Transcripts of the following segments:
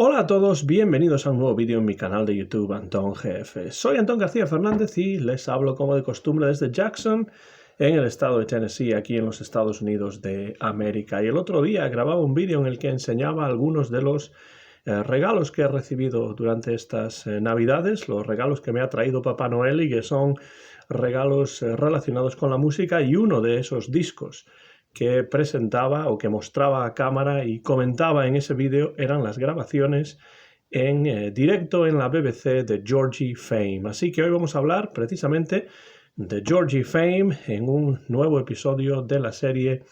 Hola a todos, bienvenidos a un nuevo vídeo en mi canal de YouTube Antón GF. Soy Antón García Fernández y les hablo como de costumbre desde Jackson, en el estado de Tennessee, aquí en los Estados Unidos de América. Y el otro día grababa un vídeo en el que enseñaba algunos de los regalos que he recibido durante estas Navidades, los regalos que me ha traído Papá Noel y que son regalos relacionados con la música, y uno de esos discos que presentaba o que mostraba a cámara y comentaba en ese vídeo eran las grabaciones en directo en la BBC de Georgie Fame. Así que hoy vamos a hablar precisamente de Georgie Fame en un nuevo episodio de la serie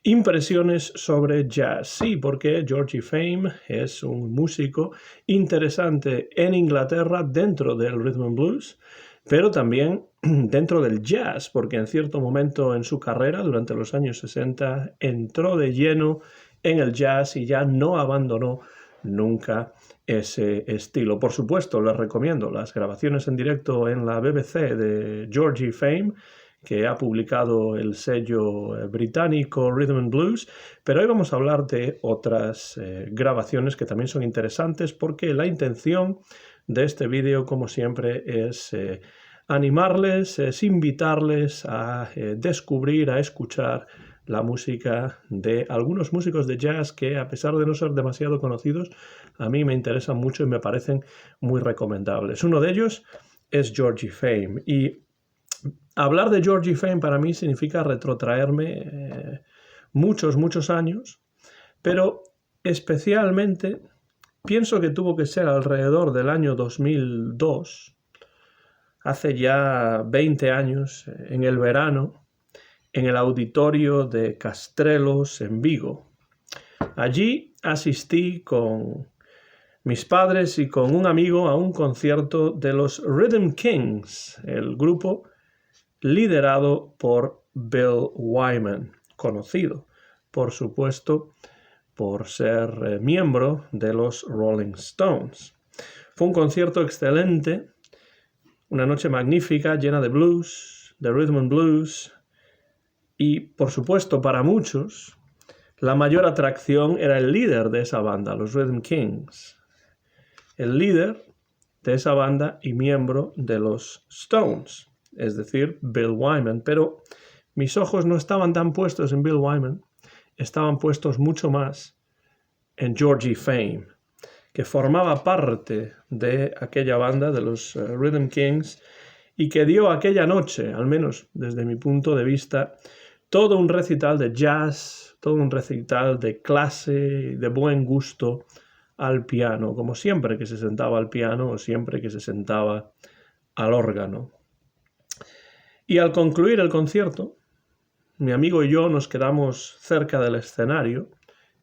Impresiones sobre Jazz. Sí, porque Georgie Fame es un músico interesante en Inglaterra dentro del rhythm and blues, pero también dentro del jazz, porque en cierto momento en su carrera, durante los años 60, entró de lleno en el jazz y ya no abandonó nunca ese estilo. Por supuesto, les recomiendo las grabaciones en directo en la BBC de Georgie Fame, que ha publicado el sello británico Rhythm and Blues, pero hoy vamos a hablar de otras grabaciones que también son interesantes, porque la intención de este vídeo, como siempre, es animarles, es invitarles a descubrir, a escuchar la música de algunos músicos de jazz que, a pesar de no ser demasiado conocidos, a mí me interesan mucho y me parecen muy recomendables. Uno de ellos es Georgie Fame, y hablar de Georgie Fame para mí significa retrotraerme muchos años, pero especialmente pienso que tuvo que ser alrededor del año 2002, hace ya 20 años, en el verano, en el auditorio de Castrelos, en Vigo. Allí asistí con mis padres y con un amigo a un concierto de los Rhythm Kings, el grupo liderado por Bill Wyman, conocido, por supuesto, por ser miembro de los Rolling Stones. Fue un concierto excelente, una noche magnífica, llena de blues, de rhythm and blues, y, por supuesto, para muchos, la mayor atracción era el líder de esa banda, los Rhythm Kings. El líder de esa banda y miembro de los Stones, es decir, Bill Wyman. Pero mis ojos no estaban tan puestos en Bill Wyman, estaban puestos mucho más en Georgie Fame, que formaba parte de aquella banda de los Rhythm Kings y que dio aquella noche, al menos desde mi punto de vista, todo un recital de jazz, todo un recital de clase, de buen gusto al piano, como siempre que se sentaba al piano o siempre que se sentaba al órgano. Y al concluir el concierto, mi amigo y yo nos quedamos cerca del escenario.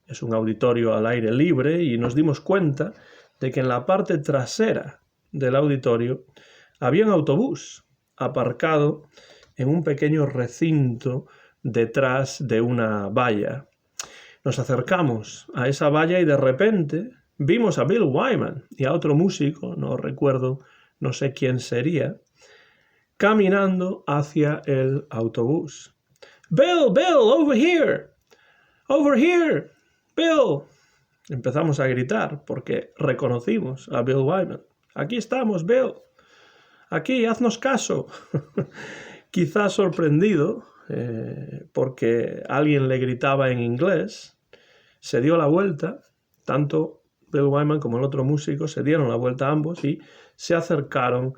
Es un auditorio al aire libre y nos dimos cuenta de que en la parte trasera del auditorio había un autobús aparcado en un pequeño recinto detrás de una valla. Nos acercamos a esa valla y de repente vimos a Bill Wyman y a otro músico, no recuerdo, no sé quién sería, caminando hacia el autobús. Bill, over here, over here. Bill. Empezamos a gritar porque reconocimos a Bill Wyman. Aquí estamos, Bill. Aquí, haznos caso. Quizás sorprendido porque alguien le gritaba en inglés, se dio la vuelta, tanto Bill Wyman como el otro músico se dieron la vuelta ambos y se acercaron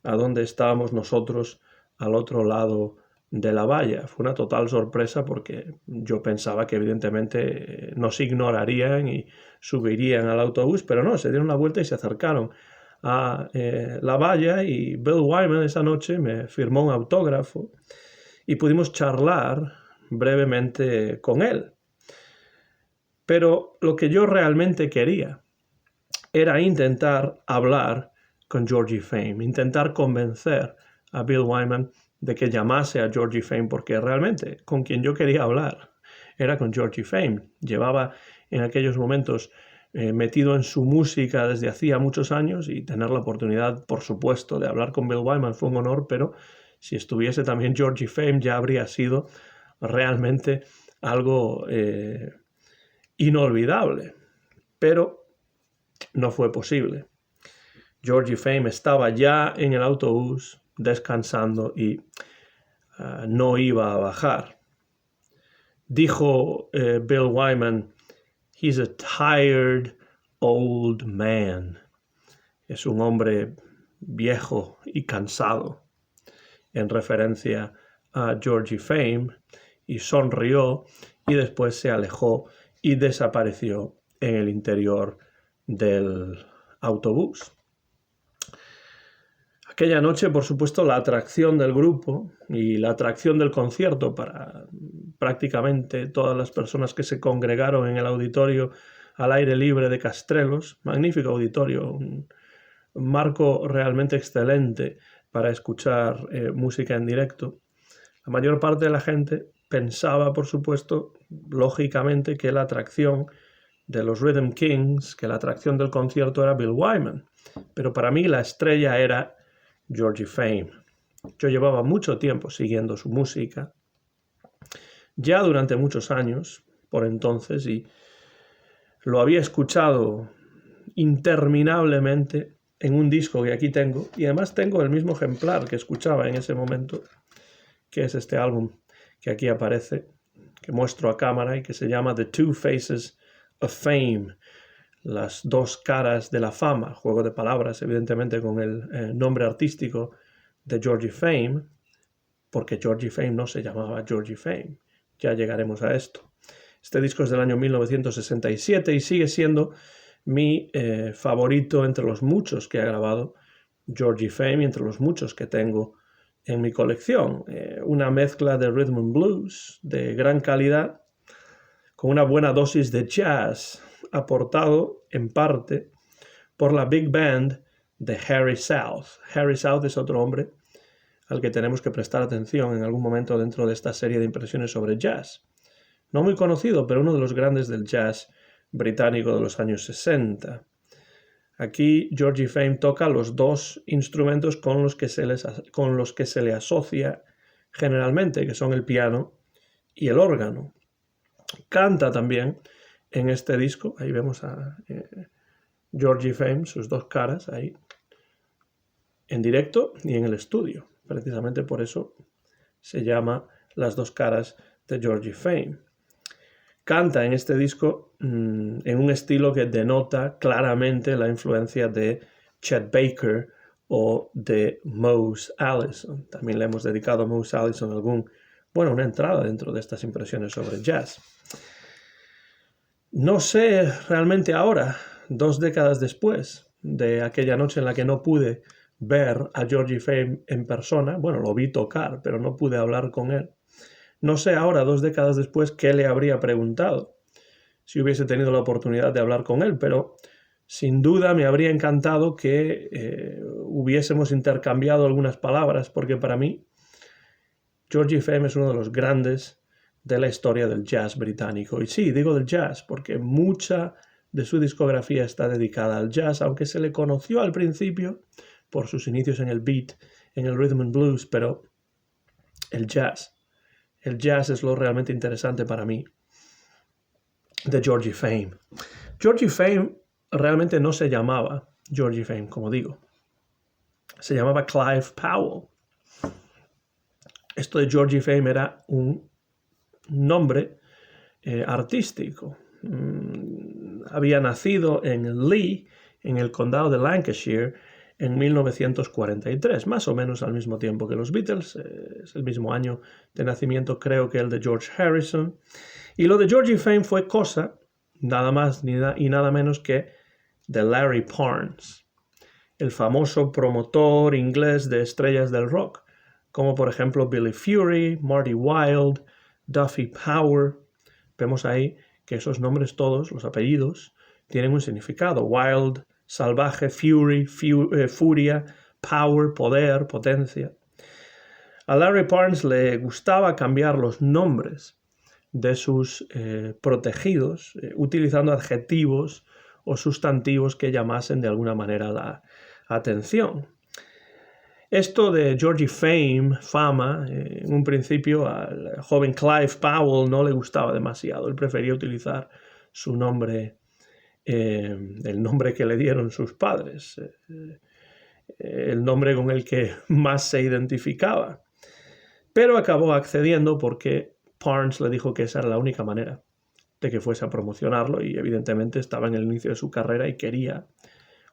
a donde estábamos nosotros, al otro lado de la valla. Fue una total sorpresa porque yo pensaba que evidentemente nos ignorarían y subirían al autobús, pero no, se dieron la vuelta y se acercaron a la valla, y Bill Wyman esa noche me firmó un autógrafo y pudimos charlar brevemente con él. Pero lo que yo realmente quería era intentar hablar con Georgie Fame, intentar convencer a Bill Wyman de que llamase a Georgie Fame, porque realmente con quien yo quería hablar era con Georgie Fame. Llevaba en aquellos momentos metido en su música desde hacía muchos años, y tener la oportunidad, por supuesto, de hablar con Bill Wyman fue un honor, pero si estuviese también Georgie Fame ya habría sido realmente algo inolvidable. Pero no fue posible. Georgie Fame estaba ya en el autobús descansando y no iba a bajar. Dijo Bill Wyman, "He's a tired old man." Es un hombre viejo y cansado, en referencia a Georgie Fame, y sonrió y después se alejó y desapareció en el interior del autobús. Aquella noche, por supuesto, la atracción del grupo y la atracción del concierto para prácticamente todas las personas que se congregaron en el auditorio al aire libre de Castrelos, magnífico auditorio, un marco realmente excelente para escuchar música en directo. La mayor parte de la gente pensaba, por supuesto, lógicamente, que la atracción de los Rhythm Kings, que la atracción del concierto era Bill Wyman, pero para mí la estrella era Georgie Fame. Yo llevaba mucho tiempo siguiendo su música, ya durante muchos años, por entonces, y lo había escuchado interminablemente en un disco que aquí tengo, y además tengo el mismo ejemplar que escuchaba en ese momento, que es este álbum que aquí aparece, que muestro a cámara y que se llama The Two Faces of Fame, las dos caras de la fama, juego de palabras evidentemente con el nombre artístico de Georgie Fame, porque Georgie Fame no se llamaba Georgie Fame, ya llegaremos a esto. Este disco es del año 1967 y sigue siendo mi favorito entre los muchos que ha grabado Georgie Fame y entre los muchos que tengo en mi colección. Una mezcla de rhythm and blues de gran calidad con una buena dosis de jazz, aportado en parte por la big band de Harry South. Harry South es otro hombre al que tenemos que prestar atención en algún momento dentro de esta serie de impresiones sobre jazz. No muy conocido, pero uno de los grandes del jazz británico de los años 60. Aquí Georgie Fame toca los dos instrumentos con los que se le asocia generalmente, que son el piano y el órgano. Canta también en este disco, ahí vemos a Georgie Fame, sus dos caras ahí, en directo y en el estudio. Precisamente por eso se llama Las dos caras de Georgie Fame. Canta en este disco en un estilo que denota claramente la influencia de Chet Baker o de Mose Allison. También le hemos dedicado a Mose Allison una entrada dentro de estas impresiones sobre jazz. No sé realmente ahora, 2 décadas después de aquella noche en la que no pude ver a Georgie Fame en persona, lo vi tocar, pero no pude hablar con él. No sé ahora, 2 décadas después, qué le habría preguntado si hubiese tenido la oportunidad de hablar con él, pero sin duda me habría encantado que hubiésemos intercambiado algunas palabras, porque para mí Georgie Fame es uno de los grandes de la historia del jazz británico. Y sí, digo del jazz, porque mucha de su discografía está dedicada al jazz, aunque se le conoció al principio por sus inicios en el beat, en el rhythm and blues, pero el jazz es lo realmente interesante para mí de Georgie Fame. Georgie Fame realmente no se llamaba Georgie Fame, como digo. Se llamaba Clive Powell. Esto de Georgie Fame era un nombre artístico. Había nacido en Lee, en el condado de Lancashire, en 1943, más o menos al mismo tiempo que los Beatles. Es el mismo año de nacimiento, creo, que el de George Harrison. Y lo de Georgie Fame fue cosa, nada más y nada menos que de Larry Parnes, el famoso promotor inglés de estrellas del rock, como por ejemplo Billy Fury, Marty Wilde, Duffy Power. Vemos ahí que esos nombres todos, los apellidos, tienen un significado. Wild, salvaje; Fury, furia; Power, poder, potencia. A Larry Parnes le gustaba cambiar los nombres de sus protegidos, utilizando adjetivos o sustantivos que llamasen de alguna manera la atención. Esto de Georgie Fame, fama, en un principio al joven Clive Powell no le gustaba demasiado. Él prefería utilizar su nombre el nombre que le dieron sus padres, el nombre con el que más se identificaba. Pero acabó accediendo porque Parnes le dijo que esa era la única manera de que fuese a promocionarlo y evidentemente estaba en el inicio de su carrera y quería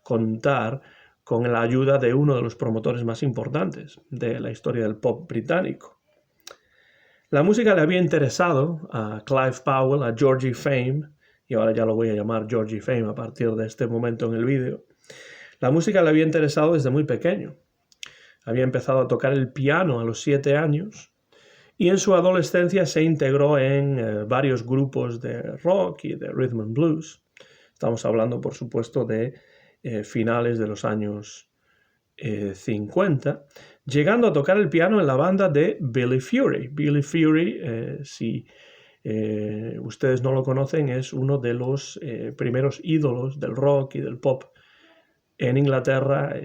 contar con la ayuda de uno de los promotores más importantes de la historia del pop británico. La música le había interesado a Clive Powell, a Georgie Fame, y ahora ya lo voy a llamar Georgie Fame a partir de este momento en el vídeo. La música le había interesado desde muy pequeño. Había empezado a tocar el piano a los 7 años y en su adolescencia se integró en varios grupos de rock y de rhythm and blues. Estamos hablando, por supuesto, de finales de los años 50, llegando a tocar el piano en la banda de Billy Fury. Billy Fury, si ustedes no lo conocen, es uno de los primeros ídolos del rock y del pop en Inglaterra,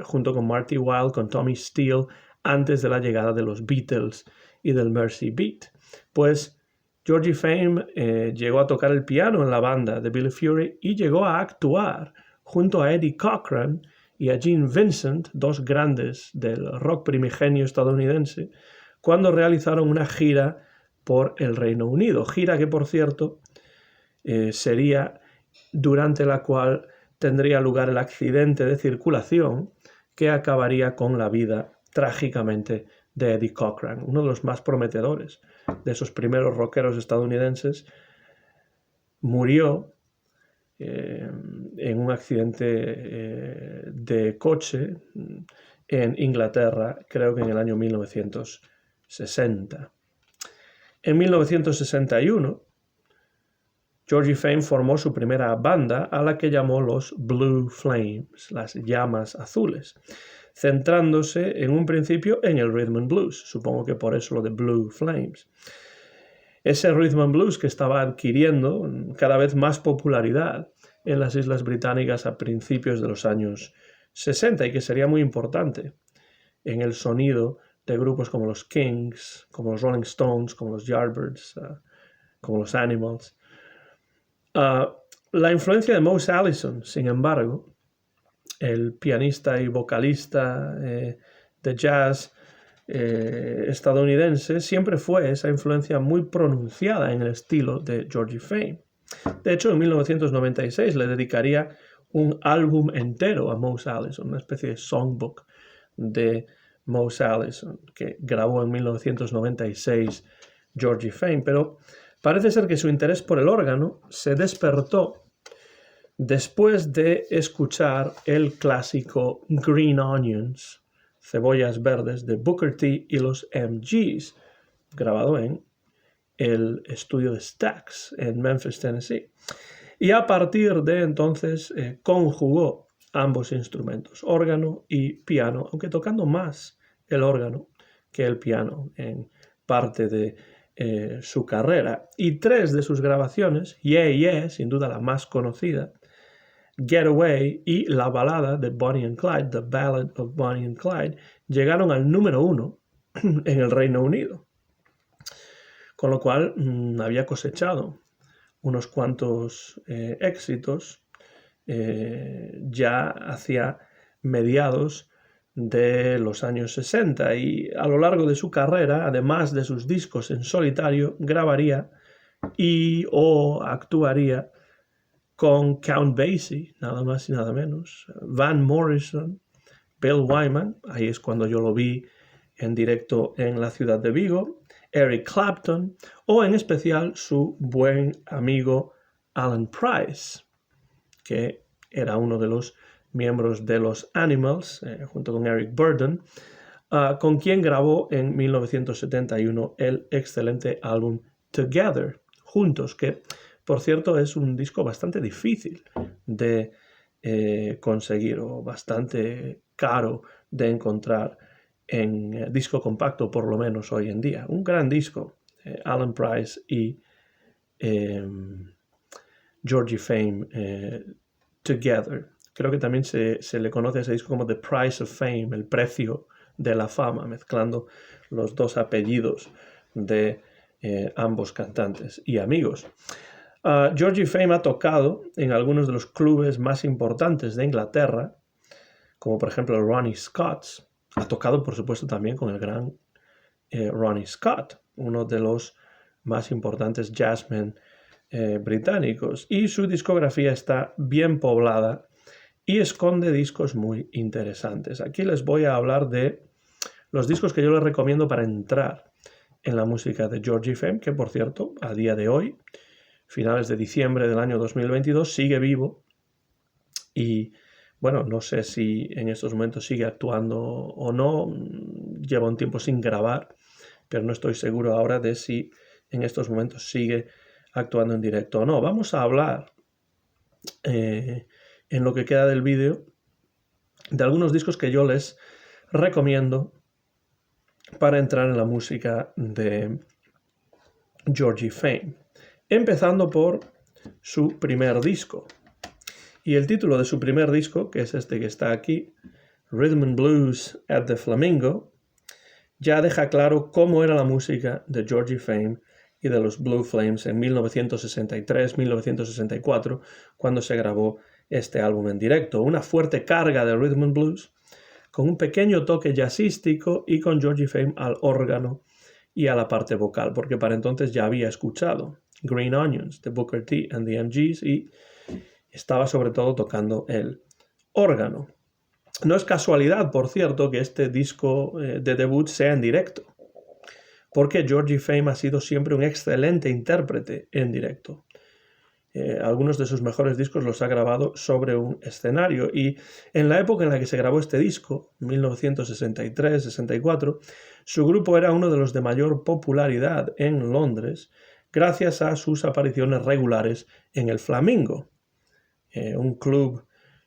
junto con Marty Wilde, con Tommy Steele, antes de la llegada de los Beatles y del Mersey Beat. Pues Georgie Fame llegó a tocar el piano en la banda de Billy Fury y llegó a actuar junto a Eddie Cochran y a Gene Vincent, dos grandes del rock primigenio estadounidense, cuando realizaron una gira por el Reino Unido. Gira que, por cierto, sería durante la cual tendría lugar el accidente de circulación que acabaría con la vida trágicamente de Eddie Cochran, uno de los más prometedores de esos primeros rockeros estadounidenses. Murió en un accidente de coche en Inglaterra, creo que en el año 1960. En 1961, Georgie Fame formó su primera banda, a la que llamó los Blue Flames, las llamas azules, centrándose en un principio en el rhythm and blues, supongo que por eso lo de Blue Flames. Ese rhythm and blues que estaba adquiriendo cada vez más popularidad en las Islas Británicas a principios de los años 60 y que sería muy importante en el sonido de grupos como los Kings, como los Rolling Stones, como los Yardbirds, como los Animals. La influencia de Mose Allison, sin embargo, el pianista y vocalista de jazz estadounidense, siempre fue esa influencia muy pronunciada en el estilo de Georgie Fame. De hecho, en 1996 le dedicaría un álbum entero a Mose Allison, una especie de songbook de Mose Allison, que grabó en 1996 Georgie Fame, pero parece ser que su interés por el órgano se despertó después de escuchar el clásico Green Onions, cebollas verdes, de Booker T y los MGs, grabado en el estudio de Stax en Memphis, Tennessee. Y a partir de entonces conjugó ambos instrumentos, órgano y piano, aunque tocando más el órgano que el piano en parte de su carrera. Y 3 de sus grabaciones, Yeah Yeah, sin duda la más conocida, Getaway y la balada de Bonnie and Clyde, The Ballad of Bonnie and Clyde, llegaron al número 1 en el Reino Unido. Con lo cual había cosechado unos cuantos éxitos ya hacia mediados de los años 60 y a lo largo de su carrera, además de sus discos en solitario, grabaría o actuaría con Count Basie, nada más y nada menos, Van Morrison, Bill Wyman, ahí es cuando yo lo vi en directo en la ciudad de Vigo, Eric Clapton o en especial su buen amigo Alan Price, que era uno de los miembros de los Animals, junto con Eric Burdon, con quien grabó en 1971 el excelente álbum Together, juntos, que por cierto es un disco bastante difícil de conseguir o bastante caro de encontrar en disco compacto, por lo menos hoy en día. Un gran disco, Alan Price y Georgie Fame Together. Creo que también se le conoce a ese disco como The Price of Fame, el precio de la fama, mezclando los dos apellidos de ambos cantantes y amigos. Georgie Fame ha tocado en algunos de los clubes más importantes de Inglaterra, como por ejemplo el Ronnie Scott's. Ha tocado, por supuesto, también con el gran Ronnie Scott, uno de los más importantes jazzmen británicos. Y su discografía está bien poblada y esconde discos muy interesantes. Aquí les voy a hablar de los discos que yo les recomiendo para entrar en la música de Georgie Fame, que por cierto, a día de hoy, finales de diciembre del año 2022, sigue vivo y bueno, no sé si en estos momentos sigue actuando o no, lleva un tiempo sin grabar, pero no estoy seguro ahora de si en estos momentos sigue actuando en directo o no. Vamos a hablar en lo que queda del vídeo de algunos discos que yo les recomiendo para entrar en la música de Georgie Fame, empezando por su primer disco. Y el título de su primer disco, que es este que está aquí, Rhythm and Blues at the Flamingo, ya deja claro cómo era la música de Georgie Fame y de los Blue Flames en 1963-1964, cuando se grabó este álbum en directo. Una fuerte carga de Rhythm and Blues, con un pequeño toque jazzístico y con Georgie Fame al órgano y a la parte vocal, porque para entonces ya había escuchado Green Onions de Booker T and the MGs y estaba sobre todo tocando el órgano. No es casualidad, por cierto, que este disco de debut sea en directo, porque Georgie Fame ha sido siempre un excelente intérprete en directo. Algunos de sus mejores discos los ha grabado sobre un escenario y en la época en la que se grabó este disco, 1963-64, su grupo era uno de los de mayor popularidad en Londres gracias a sus apariciones regulares en el Flamingo, un club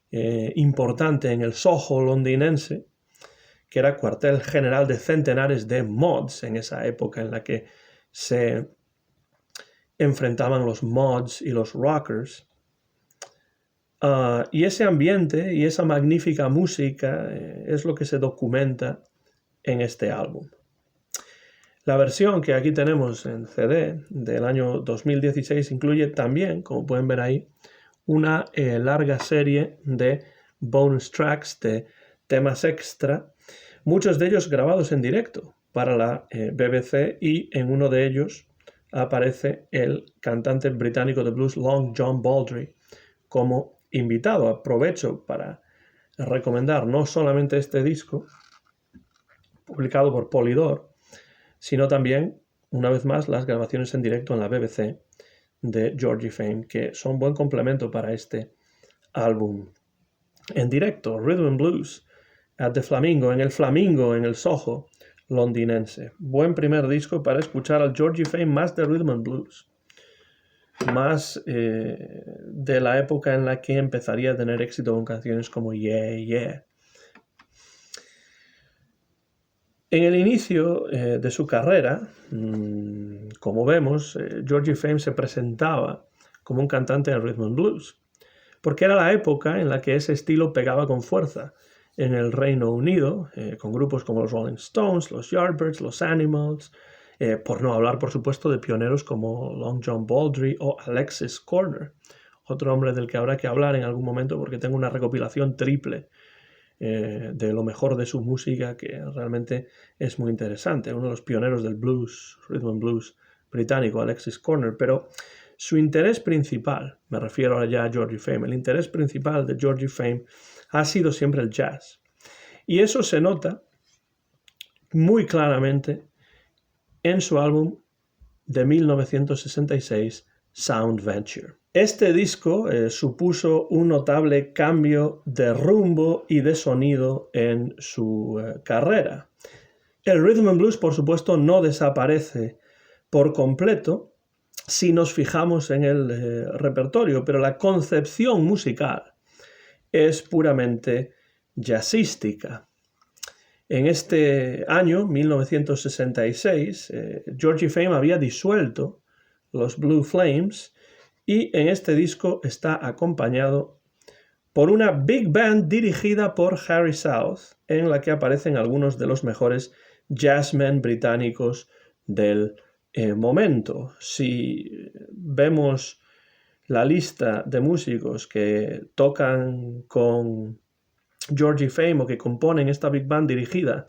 importante en el Soho londinense, que era cuartel general de centenares de mods en esa época en la que se enfrentaban los mods y los rockers. Y ese ambiente y esa magnífica música es lo que se documenta en este álbum. La versión que aquí tenemos en CD del año 2016 incluye también, como pueden ver ahí, una larga serie de bonus tracks, de temas extra, muchos de ellos grabados en directo para la BBC, y en uno de ellos aparece el cantante británico de blues Long John Baldry como invitado. Aprovecho para recomendar no solamente este disco, publicado por Polydor, sino también, una vez más, las grabaciones en directo en la BBC de Georgie Fame, que son buen complemento para este álbum en directo. Rhythm and Blues at the Flamingo, en el Soho londinense. Buen primer disco para escuchar al Georgie Fame más de Rhythm and Blues, más de la época en la que empezaría a tener éxito con canciones como Yeah, Yeah. En el inicio de su carrera, como vemos, Georgie Fame se presentaba como un cantante de Rhythm and Blues, porque era la época en la que ese estilo pegaba con fuerza en el Reino Unido, con grupos como los Rolling Stones, los Yardbirds, los Animals, por no hablar, por supuesto, de pioneros como Long John Baldry o Alexis Corner, otro hombre del que habrá que hablar en algún momento porque tengo una recopilación triple de lo mejor de su música, que realmente es muy interesante. Uno de los pioneros del blues, rhythm and blues británico, Alexis Corner. Pero su interés principal, me refiero ya a Georgie Fame, el interés principal de Georgie Fame ha sido siempre el jazz. Y eso se nota muy claramente en su álbum de 1966, Sound Venture. Este disco supuso un notable cambio de rumbo y de sonido en su carrera. El Rhythm and Blues, por supuesto, no desaparece por completo si nos fijamos en el repertorio, pero la concepción musical es puramente jazzística. En este año, 1966, Georgie Fame había disuelto los Blue Flames y en este disco está acompañado por una big band dirigida por Harry South, en la que aparecen algunos de los mejores jazzmen británicos del momento. Si vemos la lista de músicos que tocan con Georgie Fame o que componen esta Big Band dirigida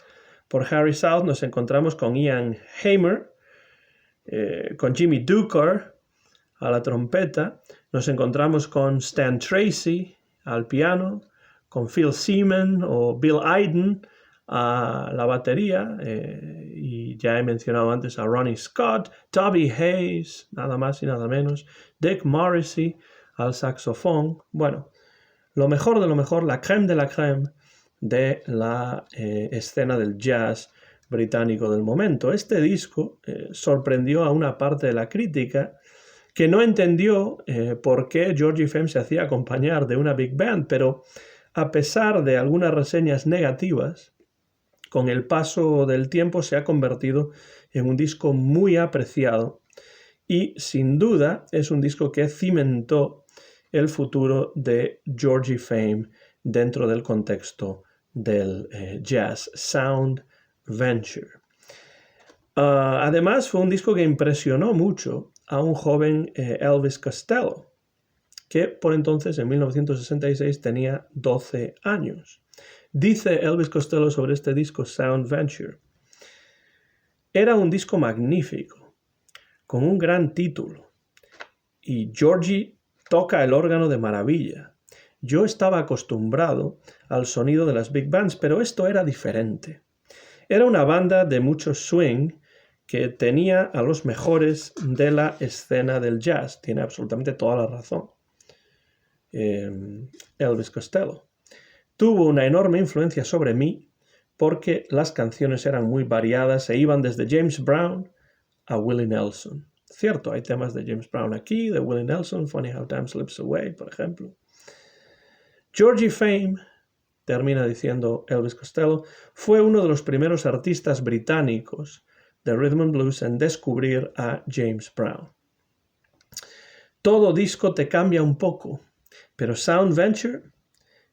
por Harry South, nos encontramos con Ian Hamer, con Jimmy Dooker a la trompeta, nos encontramos con Stan Tracy al piano, con Phil Seaman o Bill Aiden a la batería, y ya he mencionado antes a Ronnie Scott, Toby Hayes, nada más y nada menos, Dick Morrissey al saxofón. Bueno, lo mejor de lo mejor, la crème de la crème de la escena del jazz británico del momento. Este disco sorprendió a una parte de la crítica que no entendió por qué Georgie Fame se hacía acompañar de una big band, pero a pesar de algunas reseñas negativas, con el paso del tiempo se ha convertido en un disco muy apreciado y sin duda es un disco que cimentó el futuro de Georgie Fame dentro del contexto del jazz, Sound Venture. Además fue un disco que impresionó mucho a un joven Elvis Costello, que por entonces, en 1966, tenía 12 años. Dice Elvis Costello sobre este disco Sound Venture: era un disco magnífico, con un gran título, y Georgie toca el órgano de maravilla. Yo estaba acostumbrado al sonido de las big bands, pero esto era diferente. Era una banda de mucho swing que tenía a los mejores de la escena del jazz. Tiene absolutamente toda la razón Elvis Costello. Tuvo una enorme influencia sobre mí porque las canciones eran muy variadas e iban desde James Brown a Willie Nelson. Cierto, hay temas de James Brown aquí, de Willie Nelson, Funny How Time Slips Away, por ejemplo. Georgie Fame, termina diciendo Elvis Costello, fue uno de los primeros artistas británicos de rhythm and blues en descubrir a James Brown. Todo disco te cambia un poco, pero Sound Venture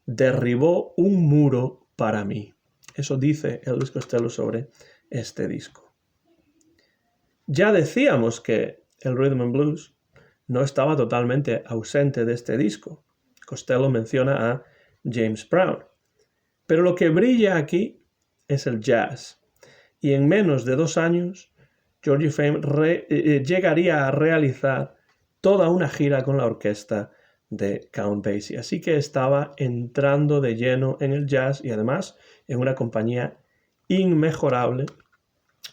derribó un muro para mí. Eso dice Elvis Costello sobre este disco. Ya decíamos que el rhythm and blues no estaba totalmente ausente de este disco. Costello menciona a James Brown. Pero lo que brilla aquí es el jazz. Y en menos de 2 años, Georgie Fame llegaría a realizar toda una gira con la orquesta de Count Basie. Así que estaba entrando de lleno en el jazz y además en una compañía inmejorable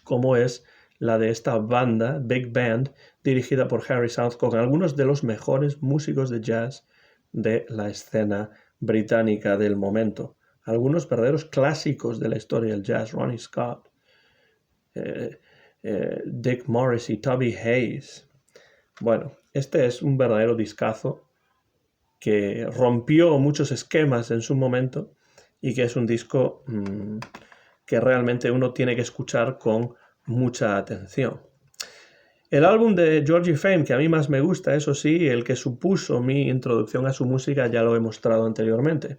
como es la de esta banda, Big Band, dirigida por Harry South, con algunos de los mejores músicos de jazz de la escena británica del momento. Algunos verdaderos clásicos de la historia del jazz: Ronnie Scott, Dick Morrissey, Toby Hayes. Bueno, este es un verdadero discazo que rompió muchos esquemas en su momento y que es un disco que realmente uno tiene que escuchar con mucha atención. El álbum de Georgie Fame que a mí más me gusta, eso sí, el que supuso mi introducción a su música, ya lo he mostrado anteriormente.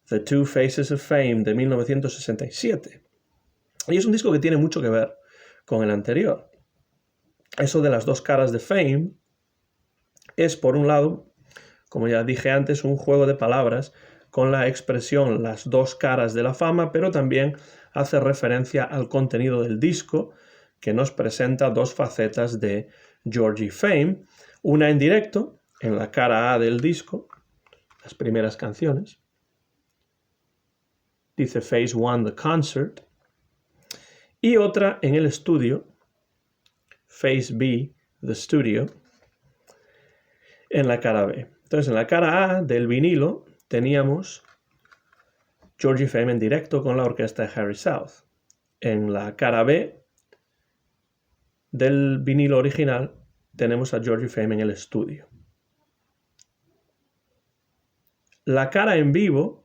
The Two Faces of Fame, de 1967. Y es un disco que tiene mucho que ver con el anterior. Eso de las dos caras de Fame es, por un lado, como ya dije antes, un juego de palabras con la expresión las dos caras de la fama, pero también hace referencia al contenido del disco, que nos presenta dos facetas de Georgie Fame, una en directo, en la cara A del disco, las primeras canciones, dice Phase 1, The Concert, y otra en el estudio, Phase B, The Studio, en la cara B. Entonces, en la cara A del vinilo teníamos Georgie Fame en directo con la orquesta de Harry South. En la cara B del vinilo original tenemos a Georgie Fame en el estudio. La cara en vivo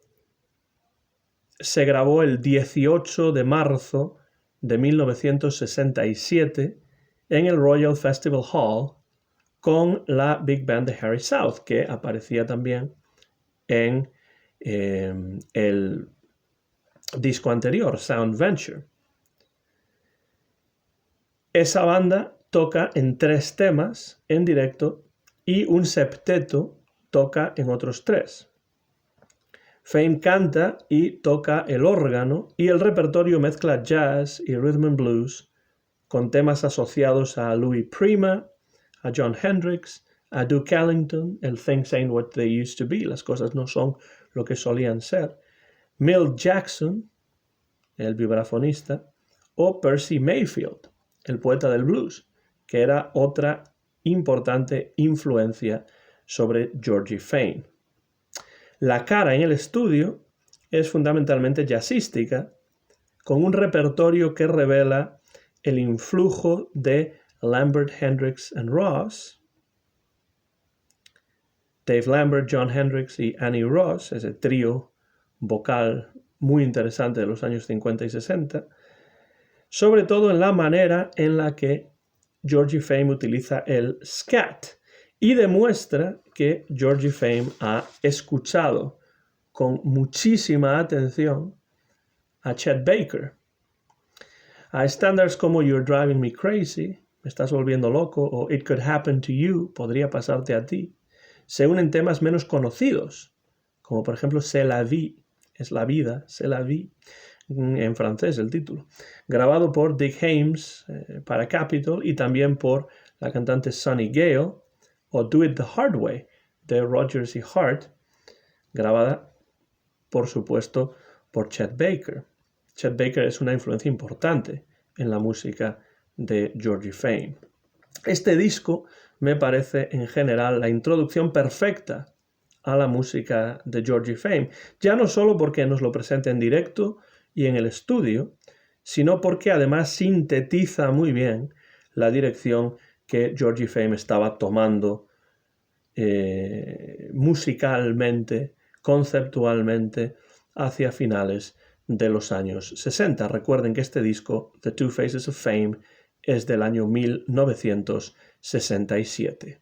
se grabó el 18 de marzo de 1967 en el Royal Festival Hall con la Big Band de Harry South, que aparecía también en el disco anterior, Sound Venture. Esa banda toca en 3 temas en directo y un septeto toca en otros 3. Fame canta y toca el órgano y el repertorio mezcla jazz y rhythm and blues con temas asociados a Louis Prima, a Jon Hendricks, a Duke Ellington, el Things Ain't What They Used to Be, las cosas no son lo que solían ser, Milt Jackson, el vibrafonista, o Percy Mayfield, el poeta del blues, que era otra importante influencia sobre Georgie Fame. La cara en el estudio es fundamentalmente jazzística, con un repertorio que revela el influjo de Lambert, Hendricks and Ross, Dave Lambert, Jon Hendricks y Annie Ross, ese trío vocal muy interesante de los años 50 y 60, sobre todo en la manera en la que Georgie Fame utiliza el scat y demuestra que Georgie Fame ha escuchado con muchísima atención a Chet Baker. A estándares como You're Driving Me Crazy, Me Estás Volviendo Loco, o It Could Happen to You, Podría Pasarte a Ti, se unen temas menos conocidos, como por ejemplo C'est la vie, es la vida, C'est la vie, en francés el título, grabado por Dick Haymes para Capitol y también por la cantante Sunny Gale, o Do It the Hard Way, de Rodgers y Hart, grabada, por supuesto, por Chet Baker. Chet Baker es una influencia importante en la música de Georgie Fame. Este disco me parece en general la introducción perfecta a la música de Georgie Fame, ya no solo porque nos lo presenta en directo y en el estudio, sino porque además sintetiza muy bien la dirección que Georgie Fame estaba tomando musicalmente, conceptualmente, hacia finales de los años 60. Recuerden que este disco, The Two Faces of Fame, es del año 1967.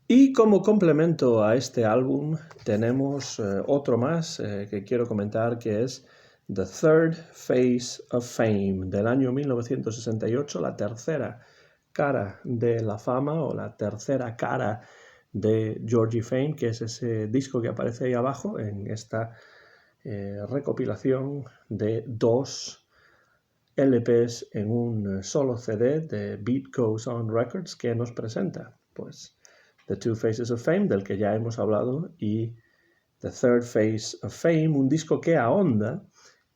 Y como complemento a este álbum tenemos otro más que quiero comentar, que es The Third Face of Fame, del año 1968, la tercera cara de la fama o la tercera cara de Georgie Fame, que es ese disco que aparece ahí abajo en esta recopilación de 2 LPs en un solo CD de Beat Goes On Records, que nos presenta pues The Two Faces of Fame, del que ya hemos hablado, y The Third Face of Fame, un disco que ahonda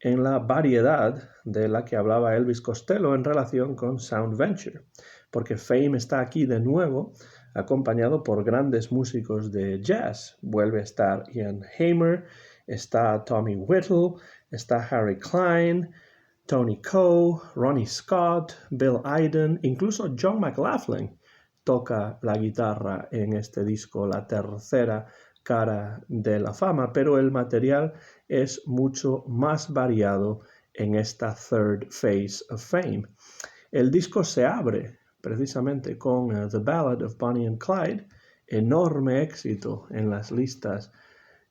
en la variedad de la que hablaba Elvis Costello en relación con Sound Venture, porque Fame está aquí de nuevo acompañado por grandes músicos de jazz. Vuelve a estar Ian Hamer, está Tommy Whittle, está Harry Klein, Tony Coe, Ronnie Scott, Bill Iden, incluso John McLaughlin toca la guitarra en este disco, la tercera cara de la fama, pero el material es mucho más variado en esta Third Face of Fame. El disco se abre precisamente con The Ballad of Bonnie and Clyde, enorme éxito en las listas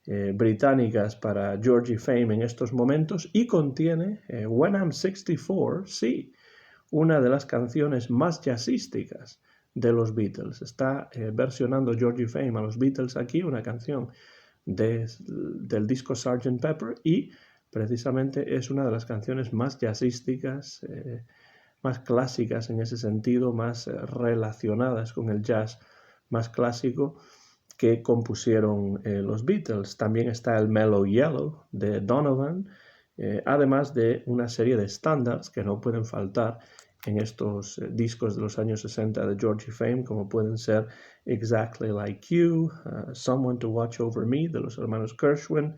británicas para Georgie Fame en estos momentos, y contiene When I'm 64, sí, una de las canciones más jazzísticas de los Beatles. Está versionando Georgie Fame a los Beatles aquí, una canción del disco Sgt. Pepper, y precisamente es una de las canciones más jazzísticas, más clásicas en ese sentido, más relacionadas con el jazz más clásico que compusieron los Beatles. También está el Mellow Yellow de Donovan, además de una serie de estándares que no pueden faltar en estos discos de los años 60 de Georgie Fame, como pueden ser Exactly Like You, Someone to Watch Over Me de los hermanos Gershwin,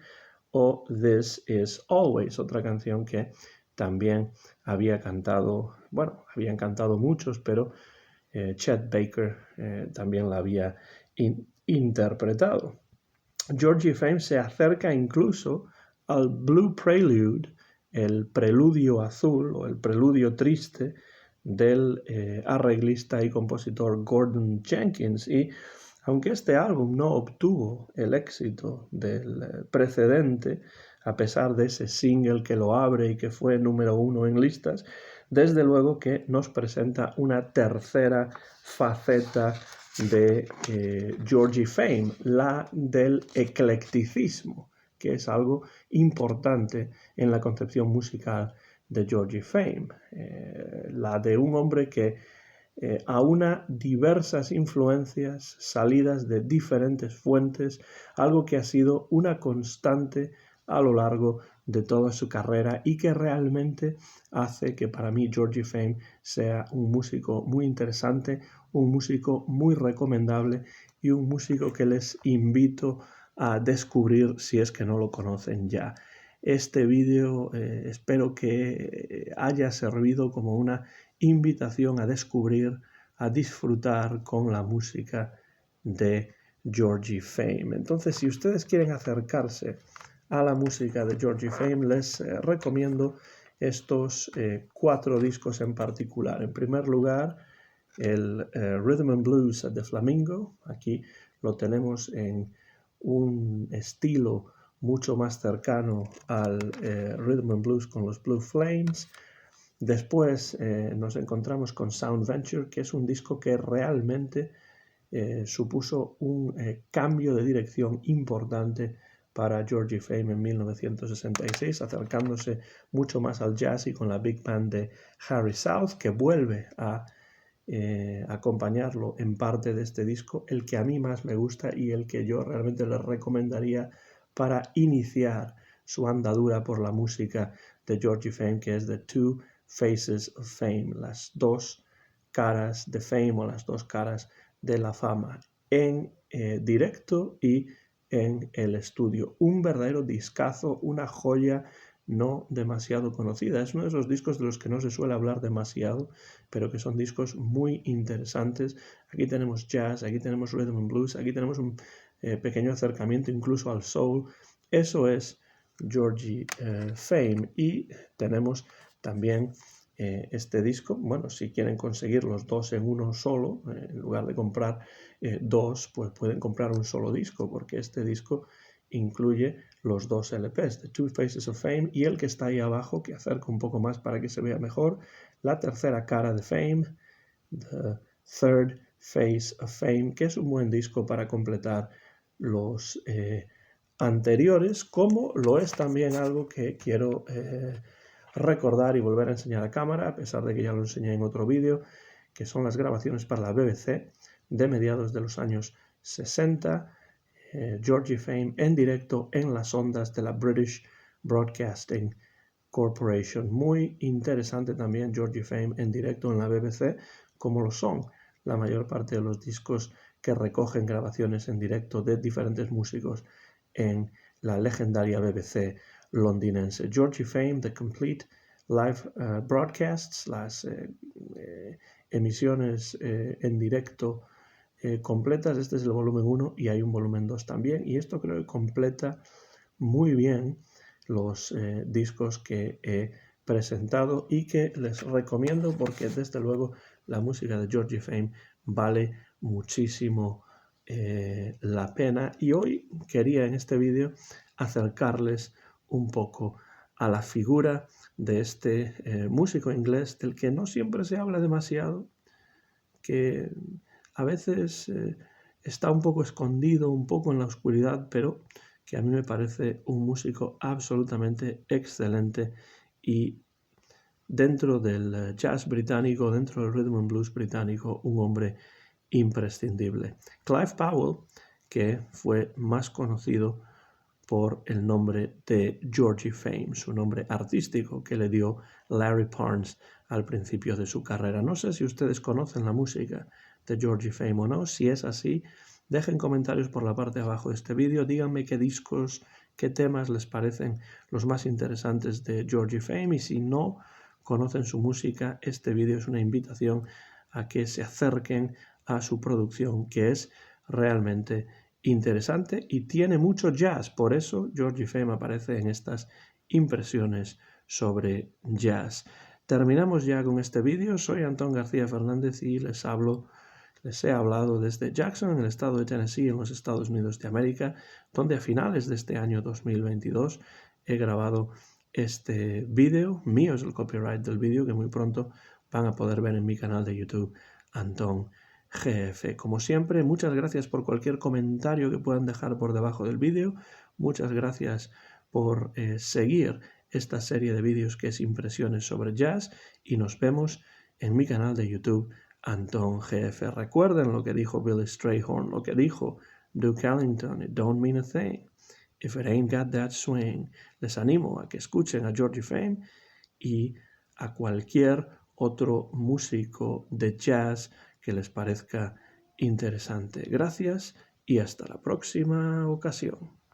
o This Is Always, otra canción que también habían cantado muchos, pero Chet Baker también la había interpretado. Georgie Fame se acerca incluso al Blue Prelude, el preludio azul o el preludio triste del arreglista y compositor Gordon Jenkins, y aunque este álbum no obtuvo el éxito del precedente, a pesar de ese single que lo abre y que fue número 1 en listas, desde luego que nos presenta una tercera faceta de Georgie Fame, la del eclecticismo, que es algo importante en la concepción musical de Georgie Fame, la de un hombre que aúna diversas influencias salidas de diferentes fuentes, algo que ha sido una constante a lo largo de toda su carrera y que realmente hace que para mí Georgie Fame sea un músico muy interesante, un músico muy recomendable y un músico que les invito a descubrir si es que no lo conocen ya. Este vídeo espero que haya servido como una invitación a descubrir, a disfrutar con la música de Georgie Fame. Entonces, si ustedes quieren acercarse a la música de Georgie Fame, les recomiendo estos 4 discos en particular. En primer lugar, el Rhythm and Blues de Flamingo. Aquí lo tenemos en un estilo mucho más cercano al Rhythm and Blues con los Blue Flames. Después nos encontramos con Sound Venture, que es un disco que realmente supuso un cambio de dirección importante para Georgie Fame en 1966, acercándose mucho más al jazz y con la big band de Harry South, que vuelve a acompañarlo en parte de este disco, el que a mí más me gusta y el que yo realmente les recomendaría para iniciar su andadura por la música de Georgie Fame, que es The Two Faces of Fame, las dos caras de Fame o las dos caras de la fama, en directo y en el estudio. Un verdadero discazo, una joya no demasiado conocida. Es uno de esos discos de los que no se suele hablar demasiado, pero que son discos muy interesantes. Aquí tenemos jazz, aquí tenemos rhythm and blues, aquí tenemos un pequeño acercamiento incluso al soul. Eso es Georgie Fame. Y tenemos también este disco. Bueno, si quieren conseguir los dos en uno solo, en lugar de comprar dos, pues pueden comprar un solo disco, porque este disco incluye los dos LPs, The Two Faces of Fame y el que está ahí abajo, que acerco un poco más para que se vea mejor, La tercera cara de Fame, The Third Face of Fame, que es un buen disco para completar los anteriores, como lo es también algo que quiero recordar y volver a enseñar a cámara, a pesar de que ya lo enseñé en otro vídeo, que son las grabaciones para la BBC de mediados de los años 60, Georgie Fame en directo en las ondas de la British Broadcasting Corporation. Muy interesante también Georgie Fame en directo en la BBC, como lo son la mayor parte de los discos que recogen grabaciones en directo de diferentes músicos en la legendaria BBC londinense. Georgie Fame, The Complete Live Broadcasts, las emisiones en directo completas. Este es el volumen 1 y hay un volumen 2 también, y esto creo que completa muy bien los discos que he presentado y que les recomiendo, porque desde luego la música de Georgie Fame vale muchísimo la pena. Y hoy quería en este vídeo acercarles un poco a la figura de este músico inglés del que no siempre se habla demasiado, que a veces está un poco escondido, un poco en la oscuridad, pero que a mí me parece un músico absolutamente excelente y dentro del jazz británico, dentro del rhythm and blues británico, un hombre imprescindible. Clive Powell, que fue más conocido por el nombre de Georgie Fame, su nombre artístico que le dio Larry Parnes al principio de su carrera. No sé si ustedes conocen la música de Georgie Fame o no. Si es así, dejen comentarios por la parte de abajo de este vídeo, díganme qué discos, qué temas les parecen los más interesantes de Georgie Fame, y si no conocen su música, este vídeo es una invitación a que se acerquen a su producción, que es realmente interesante y tiene mucho jazz. Por eso Georgie Fame aparece en estas impresiones sobre jazz. Terminamos ya con este vídeo. Soy Antón García Fernández y les he hablado desde Jackson, en el estado de Tennessee, en los Estados Unidos de América, donde a finales de este año 2022 he grabado este vídeo. Mío es el copyright del vídeo, que muy pronto van a poder ver en mi canal de YouTube, Antón GF. Como siempre, muchas gracias por cualquier comentario que puedan dejar por debajo del vídeo. Muchas gracias por seguir esta serie de vídeos que es Impresiones sobre Jazz y nos vemos en mi canal de YouTube Antón GF. Recuerden lo que dijo Billy Strayhorn, lo que dijo Duke Ellington, it don't mean a thing if it ain't got that swing. Les animo a que escuchen a Georgie Fame y a cualquier otro músico de jazz que les parezca interesante. Gracias y hasta la próxima ocasión.